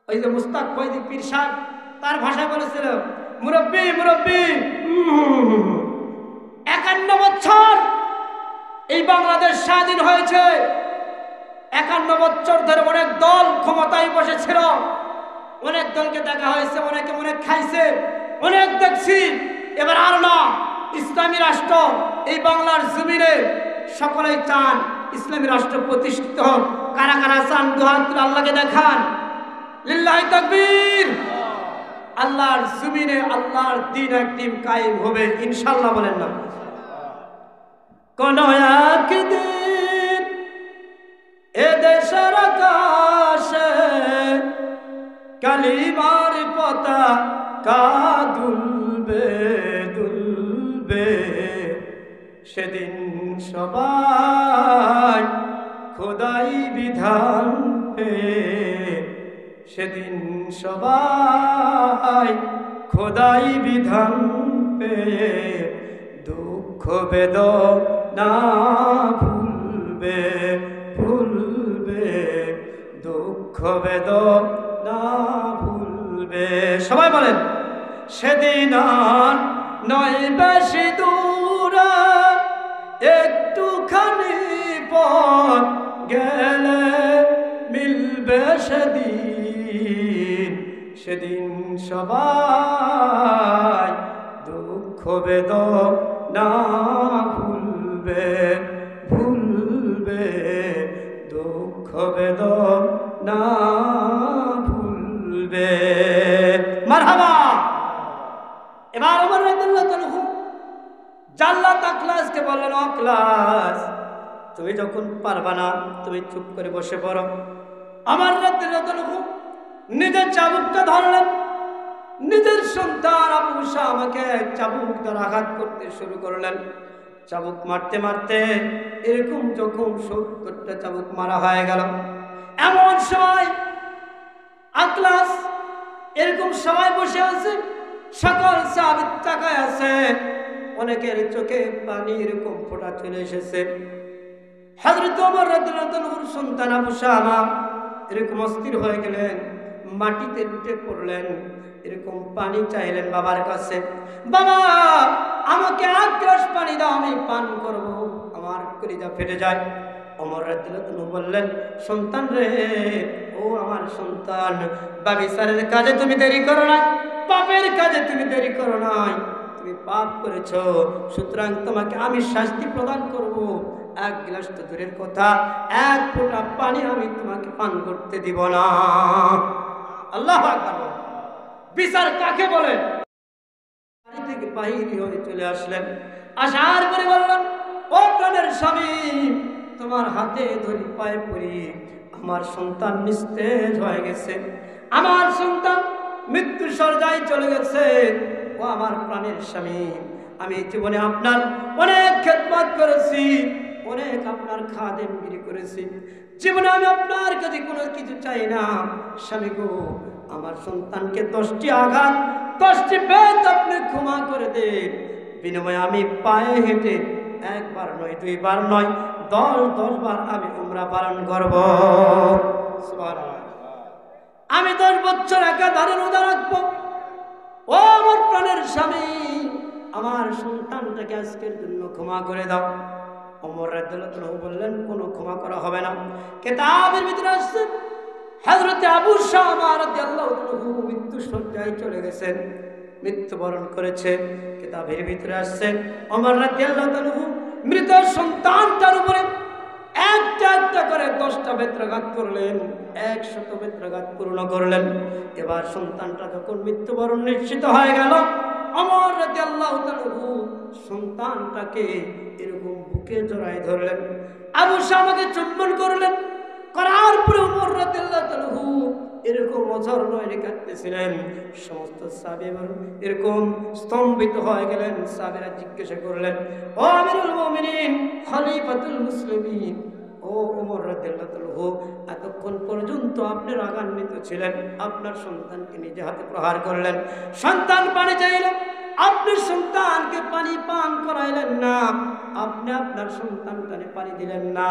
ওই যে মুস্তাক ফৈজি পীর সাহেব তার ভাষায় বলেছিল, মুরব্বী মুরব্বী, 51 বছর এই বাংলাদেশ স্বাধীন হয়েছে, 51 বছর ধরে অনেক দল ক্ষমতায় বসেছিল, অনেক দলকে দেখা হয়েছে, অনেকে অনেক খাইছে, অনেক দেখছি, এবার আর না, ইসলামী রাষ্ট্র এই বাংলার জমিনে সকলেই চান ইসলামী রাষ্ট্র প্রতিষ্ঠিত হোক। কারা কারা চান দুহাত তুলে আল্লাহকে দেখান, লিল্লাহি তাকবীর। আল্লাহর জমিনে আল্লাহর দ্বীন একদিন কায়েম হবে ইনশাআল্লাহ, বলেন না? কোন একদিন এ দেশের আকাশে কালিমার পতাকা দুলবে দুলবে, সেদিন সবাই খোদাই বিধান পেয়ে, সেদিন সবাই খোদাই বিধান পেয়ে দুঃখ বেদনা ভুলবে ভুলবে, দুঃখ বেদনা ভুলবে। সবাই বলেন, সেদিন আর নয় বেশি দূরে, একটুখানি পথ গেলে মিলবে সেদিন, সেদিন সবাই দুঃখ বেদনা ভুলবে ভুলবে, দুঃখ বেদনা ভুলবে। মারহাবা। এবার ওমর রাদিয়াল্লাহু তাআলা জাল্লাত আখলাসকে বললেন, আখলাস তুমি যখন পারবা না তুমি চুপ করে বসে পড়ো। ওমর রাদিয়াল্লাহু তাআলা নিজের চাবুকটা ধরলেন, নিজের সন্তান আবু উসামাকে চাবুক দ্বারা আঘাত করতে শুরু করলেন। চাবুক মারতে মারতে এরকম যখন 70টা চাবুক মারা হয়ে গেল, এমন সময় আখলাস এরকম সবাই বসে আছে, সকল সাহাবী তাকায় আছে, অনেকের চোখে পানি এরকম ফোঁটা চলে এসেছে। হযরত ওমর রাদিয়াল্লাহু তাআলার সন্তান আবু উসামা এরকম অস্থির হয়ে গেলেন, মাটিতে লুটে পড়লেন, এরকম পানি চাইলেন বাবার কাছে, বাবা আমাকে এক গ্লাস পানি দাও, আমি পান করব, আমার কলিজা ফেটে যায়। ওমর রাদিয়াল্লাহু তাআলা বললেন, সন্তান রে, ও আমার সন্তান, ব্যভিচারের কাজে তুমি দেরি করো না, পাপের কাজে তুমি দেরি করো নাই, তুমি পাপ করেছো, সুতরাং তোমাকে আমি শাস্তি প্রদান করব। এক গ্লাস তো দূরের কথা, এক ফোঁটা পানি আমি তোমাকে পান করতে দিব না। আল্লাহু আকবার। বিচার কাকে বলে? বাড়ি থেকে বাহির হয়ে চলে আসলেন, আসার পরে বললেন, ও প্রাণের স্বামী, তোমার হাতে ধরি পায়ে পড়ি, আমার সন্তান নিস্তেজ হয়ে গেছে, আমার সন্তান মৃত্যু শয্যায় চলে গেছে। ও আমার প্রাণের স্বামী, আমি জীবনে আপনার অনেক খেদমত করেছি, অনেক আপনার খাদেমগিরি করেছি, জীবনে আমি আপনার কাছে কোনো কিছু চাই না। স্বামী গো, আমার সন্তানকে 10টি আঘাত 10টি বেত আপনি ক্ষমা করে দেন, বিনিময়ে আমি পায়ে হেঁটে একবার নয়, দুইবার নয়, 10 বার আমি উমরা পালন করব। সুবহানাল্লাহ। আমি 10 বছর একাধারে রোজা রাখবো। ও আমার প্রাণের স্বামী, আমার সন্তানটাকে আজকের জন্য ক্ষমা করে দাও। ওমর রাদিয়াল্লাহু তাআলা বললেন, কোনো ক্ষমা করা হবে না। কিতাবের ভিতরে আসছে হযরত আবু উসামা রাদিয়াল্লাহু তাআলা মৃত্যু শয্যায় চলে গেছেন, মৃত্যুবরণ করেছে। কিতাবের ভিতরে আসছে ওমর রাদিয়াল্লাহু তাআলা মৃত সন্তানটার উপরে একটা একটা করে 10টা বেত্রাঘাত করলেন, 100 বেত্রাঘাত পূর্ণ করলেন। এবার সন্তানটা যখন মৃত্যুবরণ নিশ্চিত হয়ে গেল, ওমর রাদিয়াল্লাহু তাআলা সন্তানটাকে এরকম বুকে জড়ায় ধরলেন, আবু উসামাকে চুম্বন করলেন, করার পরে ওমর রাদিয়াল্লাহু তাআলা এরকম অঝর নয়নে কাঁদতেছিলেন। সমস্ত সাহাবী এরকম স্তম্ভিত হয়ে গেলেন। সাহাবীরা জিজ্ঞাসা করলেন, ও আমিরুল মুমিনিন, খলিফাতুল মুসলিমিন, ও ওমর রাদিয়াল্লাহু তাআলা, এতক্ষণ পর্যন্ত আপনি রাগান্বিত ছিলেন, আপনার সন্তানকে নিজে হাতে প্রহার করলেন, সন্তান পানি চাইল, আপনি সন্তানকে পানি পান করাইলেন না, আপনি আপনার সন্তানকে পানি দিলেন না।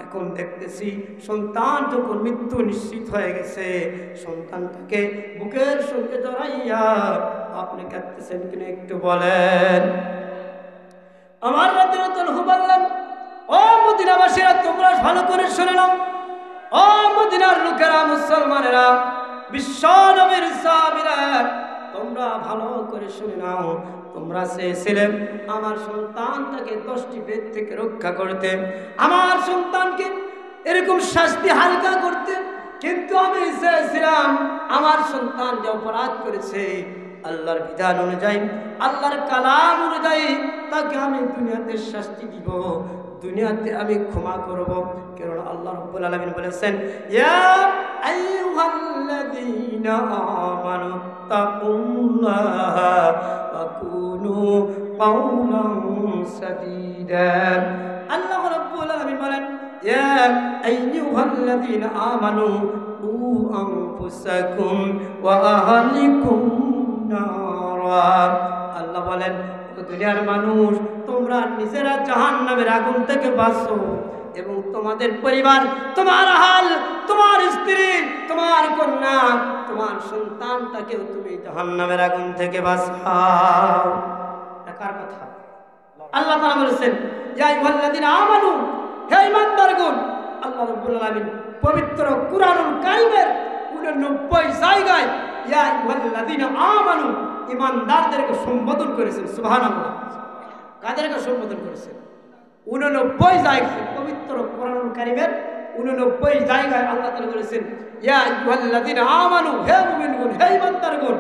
এখন দেখতেছি সন্তান যখন মৃত্যু নিশ্চিত হয়ে গেছে, সন্তানটাকে বুকের সঙ্গে জড়াইয়া আপনি কাঁদতেছেন কিনা একটু বলেন। আমার রাদিয়াল্লাহু বললেন, ও মদিনাবাসীরা তোমরা ভালো করে শুনে নাও, ও মদিনার লোকেরা, মুসলমানেরা, বিশ্ব নবীর সাহাবীরা, তোমরা ভালো করে শুনে নাও। তোমরা চেয়েছিলে আমার সন্তানটাকে 10টি বেদ থেকে রক্ষা করতে, আমার সন্তানকে এরকম শাস্তি হালকা করতে, কিন্তু আমি চেয়েছিলাম আমার সন্তান যে অপরাধ করেছে আল্লাহর বিধান অনুযায়ী, আল্লাহর কালাম অনুযায়ী তাকে আমি দুনিয়াতে শাস্তি দিব, দুনিয়াতে আমি ক্ষমা করব। কারণ আল্লাহ রাব্বুল আলামিন বলেছেন, ইয়া আইয়ুহাল্লাযীনা আমানু তাকুল্লাহা ওয়া কুনু কাওলান সাদীদা। আল্লাহ রাব্বুল আলামিন বলেন, ইয়া আইয়ুহাল্লাযীনা আমানু কু আনফুসাকুম ওয়া আহলিকুম নারা। আল্লাহ বলেন, দুনিয়ার মানুষ, তোমরা নিজেরা জাহান্নামের আগুন থেকে বাঁচো এবং তোমাদের পরিবার, তোমার আহাল, তোমার স্ত্রী, তোমার কন্যা, তোমার সন্তানটাকেও তুমি জাহান্নামের আগুন থেকে বাঁচাও। কার কথা? আল্লাহ তাআলা বলেছেন, ইয়া আইয়ুহাল্লাযীনা আমানু, হে ঈমানদারগণ। আল্লাহ রাব্বুল আলামিন পবিত্র কুরআনুল কারীমের 89 জায়গায় ইয়া আইয়ুহাল্লাযীনা আমানু ঈমানদারদেরকে সম্বোধন করেছেন। সুবহানাল্লাহ। কাদেরকে সম্বোধন করেছেন? 89 জায়গায় পবিত্র কুরআনুল কারীমের 89 জায়গায় আল্লাহ তাআলা বলেছেন, ইয়া আইয়ুহাল্লাযীনা আমানু, হে মুমিনগণ, হে ঈমানদারগণ,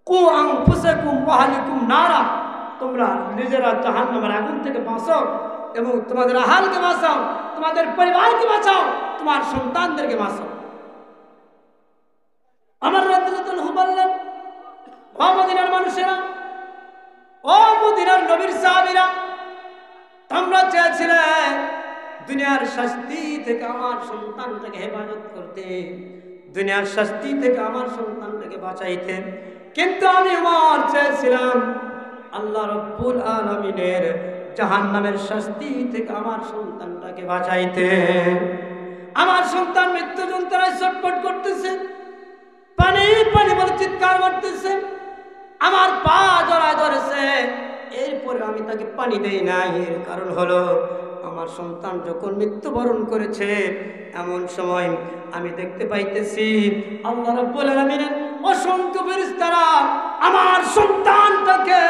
কু আনফুসাকুম ওয়া আহলিকুম নারা, তোমরা নিজেরা জাহান্নামের আগুন থেকে বাঁচাও এবং তোমাদের আহালকে বাঁচাও, তোমাদের পরিবারকে বাঁচাও, তোমার সন্তানদেরকে বাঁচাও। আমার রাদিয়াল্লাহু বললেন, ও মদিনার মানুষেরা, ও মদিনার নবীর সাহাবীরা, তোমরা চেয়েছিলে দুনিয়ার শাস্তি থেকে আমার সন্তানটাকে হেফাজত করতে, দুনিয়ার শাস্তি থেকে আমার সন্তানটাকে বাঁচাইতে, কিন্তু আমি ওমর চেয়েছিলাম আল্লাহ রাব্বুল আলামিনের জাহান্নামের শাস্তি থেকে আমার সন্তানটাকে বাঁচাইতে। আমার সন্তান মৃত্যু যন্ত্রণায় ছটফট করতেছে, পানি পানি বলে চিৎকার করতেছে, আমার পা জড়ায় ধরেছে, এরপরে আমি তাকে পানি দেই না। এর কারণ হলো আমার সন্তান যখন মৃত্যুবরণ করেছে, এমন সময় আমি দেখতে পাইতেছি আল্লাহ রাব্বুল আলামিনের অসংখ্য ফেরেশতারা আমার সন্তানটাকে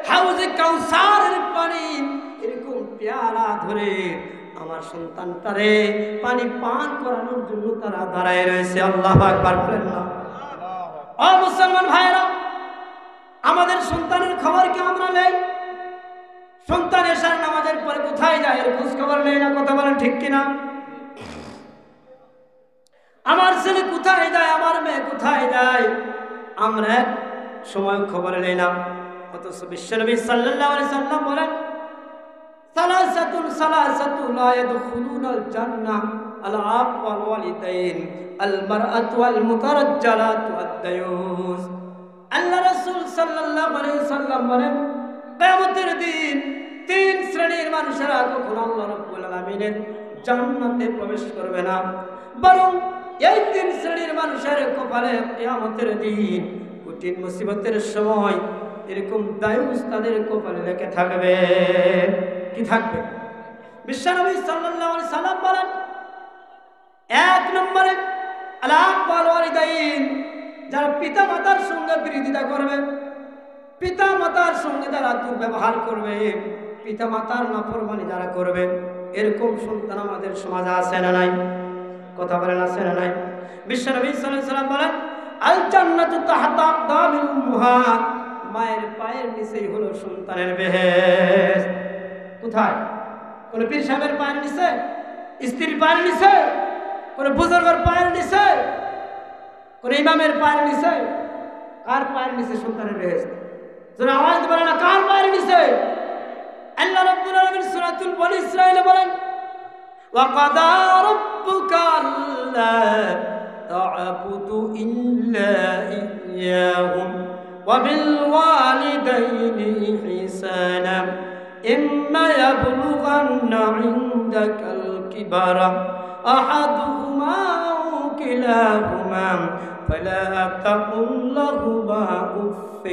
হাউজে কাউসারের পানি এরকম পেয়ালা ধরে আমার সন্তানটারে পানি পান করানোর জন্য তারা দাঁড়ায় রয়েছে। আল্লাহু আকবার বলেন না? ও মুসলমান ভাইরা, আমাদের সন্তানের খবর কি আমরা নেই? সন্তান এশার নামাজের পরে কোথায় যায় এর খোঁজ খবর নেই না? কথা বলেন ঠিক কিনা? আমার ছেলে কোথায় যায়, আমার মেয়ে কোথায় যায়, আমরা এক সময় খবর নেই না। অথচ বিশ্বনবী সাল্লাল্লাহু আলাইহি সাল্লাম বলেন, সালাসাতুন সালাসাতুন লা ইয়াদখুলুনাল জান্নাহ আল আব ওয়াল ওয়ালিদাইন আল মারআতু ওয়াল মুতারাজ্জালাতু আদ-দায়ুস। আল্লাহ রাসূল সাল্লাল্লাহু আলাইহি সাল্লাম বলেন, কিয়ামতের দিন 3 শ্রেণীর মানুষেরা কখনো আল্লাহ রাব্বুল আলামিনের জান্নাতে প্রবেশ করবে না, বরং এই 3 শ্রেণীর মানুষের কপালে কিয়ামতের দিন কঠিন মুসিবতের সময় এরকম দায়ুস তাদের কপালে লেখা থাকবে। কি থাকবে? বিশ্বনবী সাল্লাল্লাহু আলাইহি সাল্লাম বলেন, 1 নম্বরে আল-আব ওয়াল ওয়ালিদাইন, যারা পিতা মাতার সঙ্গে বিরোধিতা করবে, পিতা মাতার সঙ্গে যারা দুর্ব্যবহার করবে, পিতা মাতার নাফরমানি যারা করবে, এরকম সন্তান আমাদের সমাজে আছে না নাই? কথা বলেন আছে না নাই? বিশ্বনবী সাল্লাল্লাহু আলাইহি সাল্লাম বলেন, আল জান্নাতু তাহতা আকদামিল উম্মাহাত, মায়ের পায়ের নিচেই হলো সন্তানের বেহেশত। কোথায়? কোন পীর সাহেবের পায়ের নিচে, স্ত্রীর পায়ের নিচে, কোন বুজুর্গের পায়ের নিচে, কোন ইমামের পায়ের নিচে? কার পায়ের নিচে সন্তানের বেহেশত? যারা আওয়াজ বলে না, কার পায়ের নিচে? আল্লাহ রাব্বুল আলামিন সূরাতুল বনী ইসরাঈলে বলেন, ওয়া কাদা রাব্বুকা আল্লা তা'বুদু ইল্লা ইয়্যাহু وبالوالدين إحسانا إما يبلغن عندك الكبر أحدهما أو كلاهما فلا تقل لهما أف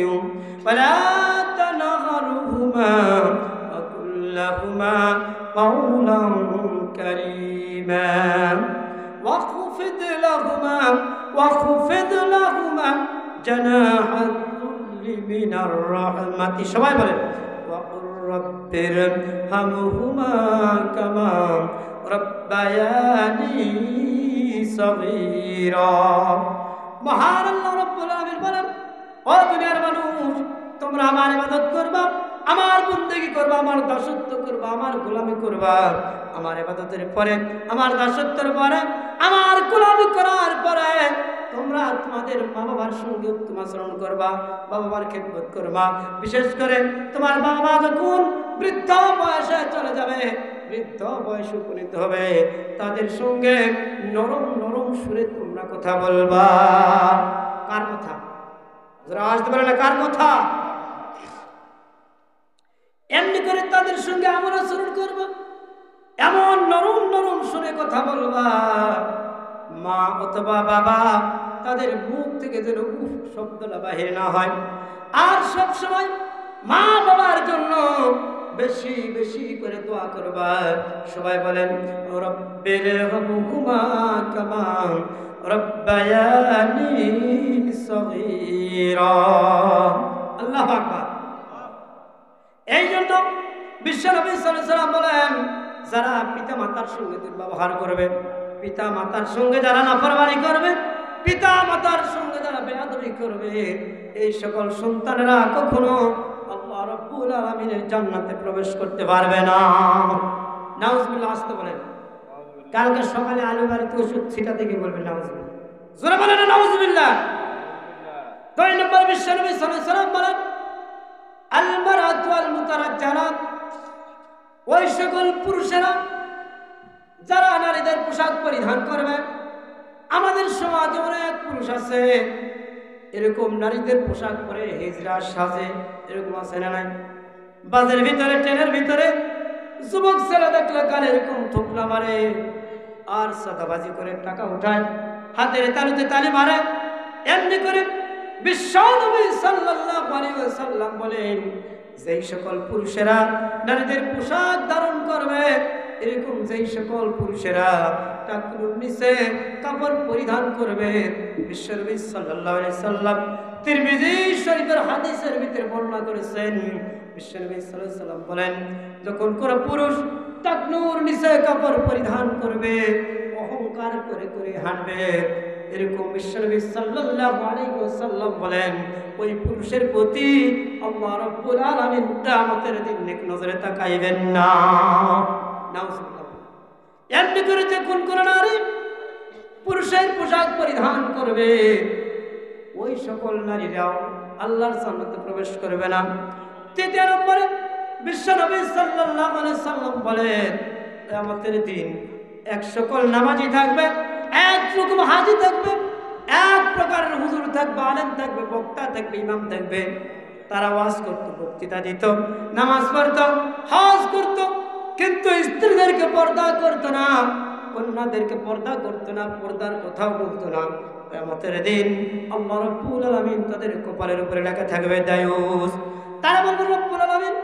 ولا تنهرهما وقل لهما قولا كريما واخفض لهما جناح الذل من الرحمة সবাই বলেন وقل رب ارحمهما كما ربياني صغيرا মহান আল্লাহ রাব্বুল আলামিন বলেন ও দুনিয়ার মানুষ তোমরা আমার ইবাদত করবা আমার বندگی করবা আমার দাসত্ব করবা আমার গোলামি করবা আমার ইবাদতের পরে আমার দাসত্বের পরে আমার গোলামি করার পরে তোমরা তোমাদের মা বাবার সঙ্গে উত্তম আচরণ করবা বাবা মার খেদমত করবা বিশেষ করে তোমার বাবা যখন বৃদ্ধ বয়সে চলে যাবে বৃদ্ধ বয়সে উপনীত হবে তাদের সঙ্গে নরম নরম সুরে তোমরা কথা বলবা কার কথা যারা আসতে পারে না কার কথা এমনি করে তাদের সঙ্গে আমল আচরণ করবা এমন নরম নরম সুরে কথা বলবা মা অথবা বাবা তাদের মুখ থেকে যেন উফ শব্দটা বাহির না হয় আর সব সময় মা বাবার জন্য বেশি বেশি করে দোয়া করবা সবাই বলেন রব্বির রহমহুমা কামা রব্বায়ানি সগীরা আল্লাহু আকবার এই জন্য বিশ্বনবী সাল্লাল্লাহু আলাইহি ওয়াসাল্লাম বলেন যারা পিতা মাতার সঙ্গে দুর্ব্যবহার করবে পিতা মাতার সঙ্গে যারা নাফরমানি করবে পিতা মাতার সঙ্গে যারা বেয়াদবি করবে এই সকল সন্তানেরা কখনো আল্লাহ রাব্বুল আলামিনের জান্নাতে প্রবেশ করতে পারবে না নাউজুবিল্লাহ আসতে বলেন কালকে সকালে আলু বাড়িতে ওষুধ ছিটাতে গিয়ে বলবেন নাউজুবিল্লাহ জোরে বলেন নাউজুবিল্লাহ দুই নম্বর বিশ্বনবী সাল্লাল্লাহু আলাইহি ওয়াসাল্লাম বলেন আল মারাতু আল মুতারাজ্জালাত ওই সকল পুরুষেরা যারা নারীদের পোশাক পরিধান করবে আমাদের সমাজে অনেক পুরুষ আছে এরকম নারীদের পোশাক পরে হিজড়া সাজে এরকম আছে না নাই বাসের ভিতরে ট্রেনের ভিতরে যুবক ছেলে দেখলে কানে এরকম থুকলা মারে আর সাদাবাজি করে টাকা উঠায় হাতের তালুতে তালি মারে এমনি করে বিশ্বনবী সাল্লাল্লাহু আলাইহি ওয়াসাল্লাম বলেন যেই সকল পুরুষেরা নারীদের পোশাক ধারণ করবে এরকম যেই সকল পুরুষেরা টাকনুর নিচে কাপড় পরিধান করবে বিশ্বনবী সাল্লাল্লাহু আলাইহি সাল্লাম তিরমিজি শরীফের হাদিসের ভিতরে বর্ণনা করেছেন বিশ্বনবী সাল্লাল্লাহু আলাইহি সাল্লাম বলেন যখন কোন পুরুষ টাকনুর নিচে কাপড় পরিধান করবে অহংকার করে করে হাঁটবে এরকম বিশ্বনবী সাল্লাল্লাহু আলাইহি ওয়াসাল্লাম বলেন ওই পুরুষের প্রতি আল্লাহ রাব্বুল আলামিন কিয়ামতের দিন নেক নজরে তাকাইবেন না নাউজুবিল্লাহ এমনি করে যখন কোন নারী পুরুষের পোশাক পরিধান করবে ওই সকল নারীরাও আল্লাহর জান্নাতে প্রবেশ করবে না তৃতীয় নম্বরে বিশ্বনবী সাল্লাল্লাহু আলাইহি সাল্লাম বলেন কিয়ামতের দিন এক সকল নামাজি থাকবে এক রকম হাজী থাকবে এক প্রকারের হুজুর থাকবে আলেম থাকবে বক্তা থাকবে ইমাম থাকবে তারা ওয়াজ করত বক্তৃতা দিত নামাজ পড়ত হজ করত কিন্তু স্ত্রীদেরকে পর্দা করত না কন্যাদেরকে পর্দা করত না পর্দার কথাও বলতো না কিয়ামতের দিন আল্লাহ রাব্বুল আলামিন তাদের কপালের উপরে লেখা থাকবে দায়ুস তারা বলবে রব্বুল আলামিন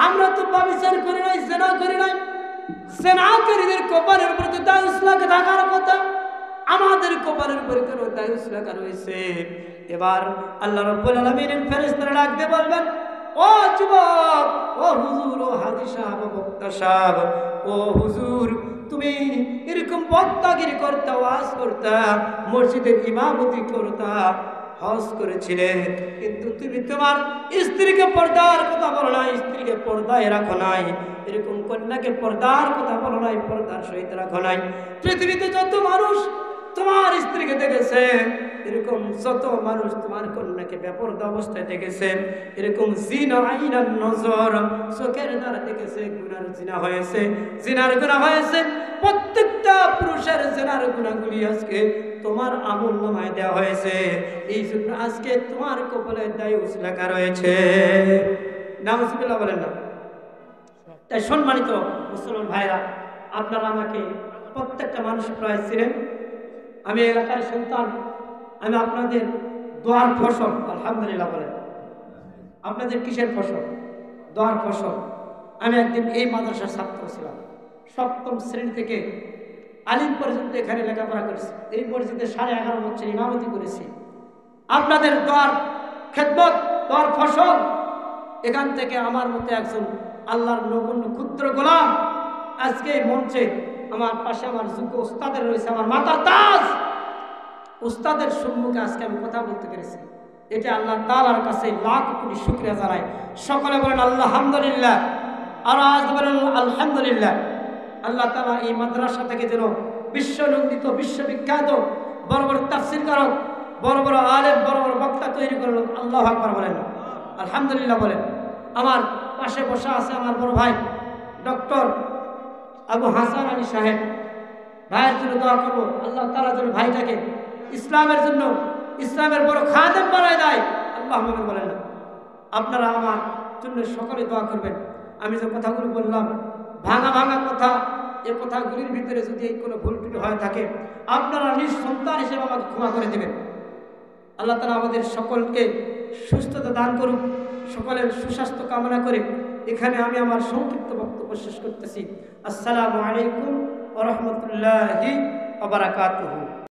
আমরা তো ব্যভিচার করি নাই জিনা করি নাই জিনাকারীদের কপালের উপরে তো দায়ুস লেখা থাকার কথা আমাদের কপালের উপরে কেন দায়ুস লেখা রয়েছে এবার আল্লাহ রাব্বুল আলামিনের ফেরেশতারা ডাকতে বলবেন ও যুবক ও হুজুর ও হাজী সাহেব ও বক্তা সাহেব ও হুজুর তুমি এরকম বক্তাগিরি করতে ওয়াজ করতে মসজিদের ইমামতি করতে হজ করেছিলে কিন্তু তুমি তোমার স্ত্রীকে পর্দার কথা বলো নাই স্ত্রীকে পর্দায় রাখো নাই এরকম কন্যাকে পর্দার কথা বলো নাই পর্দার সহিত রাখো নাই পৃথিবীতে যত মানুষ তোমার স্ত্রীকে দেখেছে এরকম যত মানুষ তোমার কন্যাকে বেপরদা অবস্থায় দেখেছে এরকম জিনা আইনার নজর চোখের দ্বারা দেখেছে গুনার জিনা হয়েছে জিনার গুনাহ হয়েছে প্রত্যেকটা পুরুষের জিনার গুনাহগুলি আজকে তোমার আমল নামায় দেওয়া হয়েছে, এই জন্য আজকে তোমার কপালে দায়ুস লেখা রয়েছে। নাউজুবিল্লাহ বলেন না। তাই সম্মানিত মুসলমান ভাইরা, আপনারা আমাকে প্রত্যেকটা মানুষ প্রায় ছিলেন, আমি এলাকার সন্তান, আমি আপনাদের দোয়ার ফসল। আলহামদুলিল্লাহ বলেন। আপনাদের কিসের ফসল? দোয়ার ফসল। আমি একদিন এই মাদ্রাসার ছাত্র ছিলাম, সপ্তম শ্রেণী থেকে আলিম পর্যন্ত এখানে লেখাপড়া করেছি, এই মসজিদে 11.5 বছর ইমামতি করেছি। আপনাদের দোয়ার খেদমত, দোয়ার ফসল। এখান থেকে আমার মতো একজন আল্লাহর নগণ্য ক্ষুদ্র গোলাম আজকে এই মঞ্চে আমার পাশে আমার যোগ্য উস্তাদের রয়েছে, আমার মাতার তাজ উস্তাদের সম্মুখে আজকে আমি কথা বলতে পেরেছি। এটা আল্লাহ তাআলার কাছে লাখ কোটি শুকরিয়া জানাই। সকলে বলেন আলহামদুলিল্লাহ, আর আজ বলেন আলহামদুলিল্লাহ। আল্লাহ তাআলা এই মাদ্রাসা থেকে যেন বিশ্বনন্দিত, বিশ্ববিখ্যাত বড় বড় তাফসীরকারক, বড় বড় আলেম, বড় বড় বক্তা তৈরি করল। আল্লাহু আকবার বলেন, আলহামদুলিল্লাহ বলেন। আমার পাশে বসা আছে আমার বড় ভাই ডক্টর আবু হাসান আলী সাহেব, ভাইয়ের জন্য দোয়া করবো। আল্লাহ তাআলা যেন ভাইটাকে ইসলামের জন্য, ইসলামের বড় খাদেম বানায় দেয়। আল্লাহুম্মা আমিন বলেন না। আপনারা আমার জন্য সকলে দোয়া করবেন। আমি যে কথাগুলো বললাম ভাঙা ভাঙা কথা, এই কথাগুলির ভিতরে যদি কোনো ভুল ত্রুটি হয়ে থাকে, আপনারা নিজ সন্তান হিসেবে আমাকে ক্ষমা করে দেবেন। আল্লাহ তাআলা আমাদের সকলকে সুস্থতা দান করুক। সকলের সুস্বাস্থ্য কামনা করে এখানে আমি আমার সংক্ষিপ্ত বক্তব্য শেষ করতেছি। আসসালামু আলাইকুম ওয়া রাহমাতুল্লাহি ওয়া বারাকাতুহু।